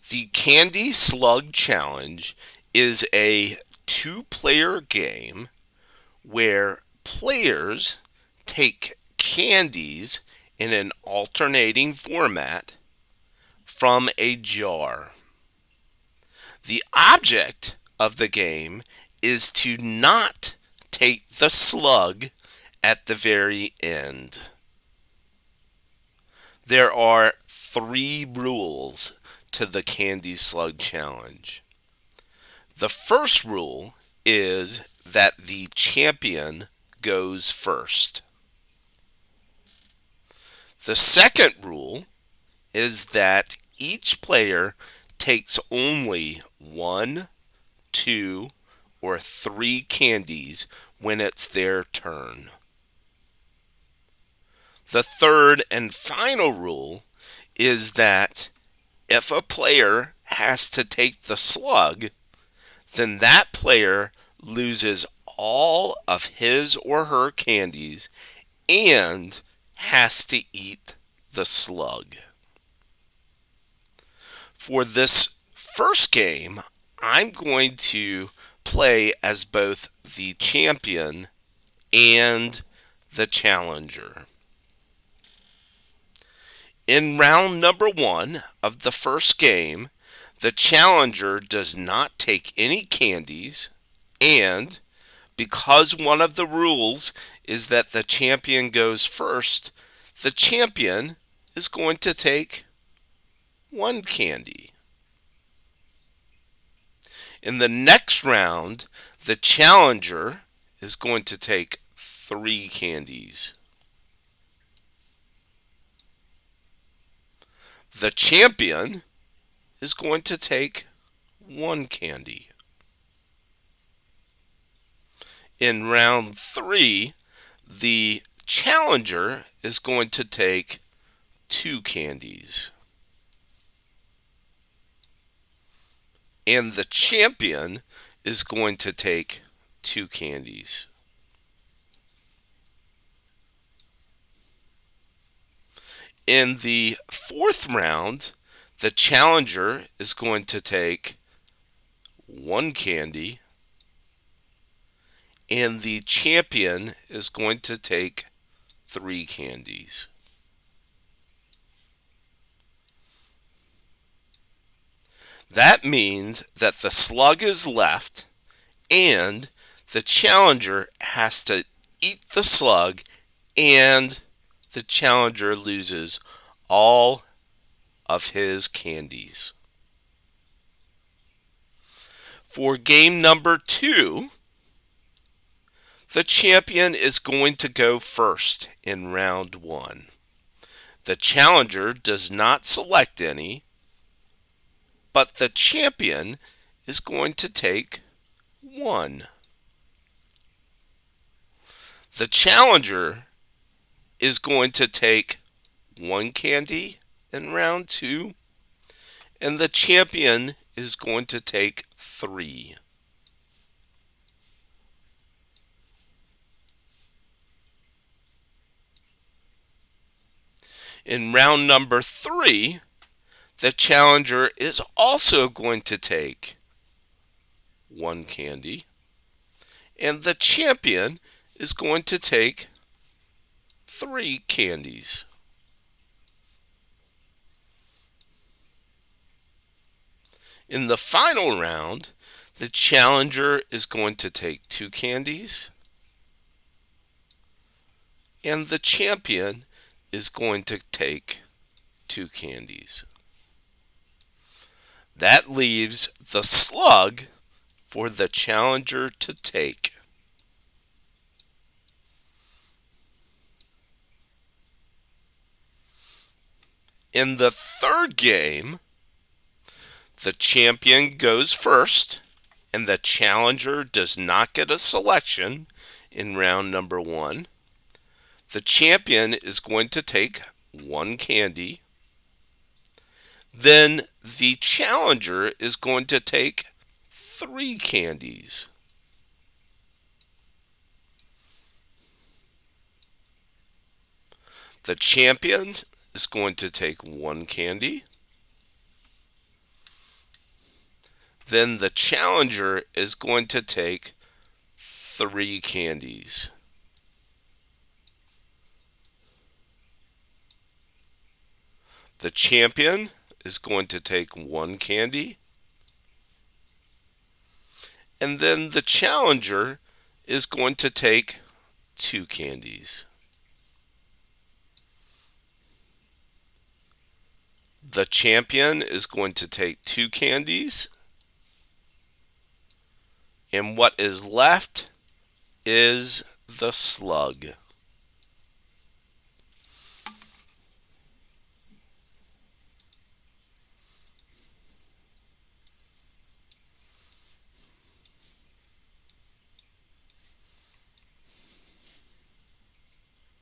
The Candy-Slug Challenge is a two-player game where players take candies in an alternating format from a jar. The object of the game is to not take the slug at the very end. There are three rules to the Candy-Slug Challenge. The first rule is that the champion goes first. The second rule is that each player takes only one, two, or three candies when it's their turn. The third and final rule is that if a player has to take the slug, then that player loses all of his or her candies and has to eat the slug. For this first game, I'm going to play as both the champion and the challenger. In round number 1 of the first game, the challenger does not take any candies, and because one of the rules is that the champion goes first, the champion is going to take one candy. In the next round, the challenger is going to take three candies. The champion is going to take one candy. In round 3, the challenger is going to take two candies. And the champion is going to take two candies. In the fourth round, the challenger is going to take one candy, and the champion is going to take three candies. That means that the slug is left, and the challenger has to eat the slug, and the challenger loses all of his candies. For game number 2, the champion is going to go first in round 1. The challenger does not select any, but the champion is going to take one. The challenger is going to take one candy in round 2, and the champion is going to take three. In round number 3, the challenger is also going to take one candy, and the champion is going to take three candies. In the final round, the challenger is going to take two candies, and the champion is going to take two candies. That leaves the slug for the challenger to take. In the third game, the champion goes first, and the challenger does not get a selection in round number 1. The champion is going to take one candy. Then the challenger is going to take three candies. The champion is going to take one candy. then the challenger is going to take 3 candies. The champion is going to take 1 candy. And then the challenger is going to take 2 candies. The champion is going to take 2 candies. And what is left is the slug.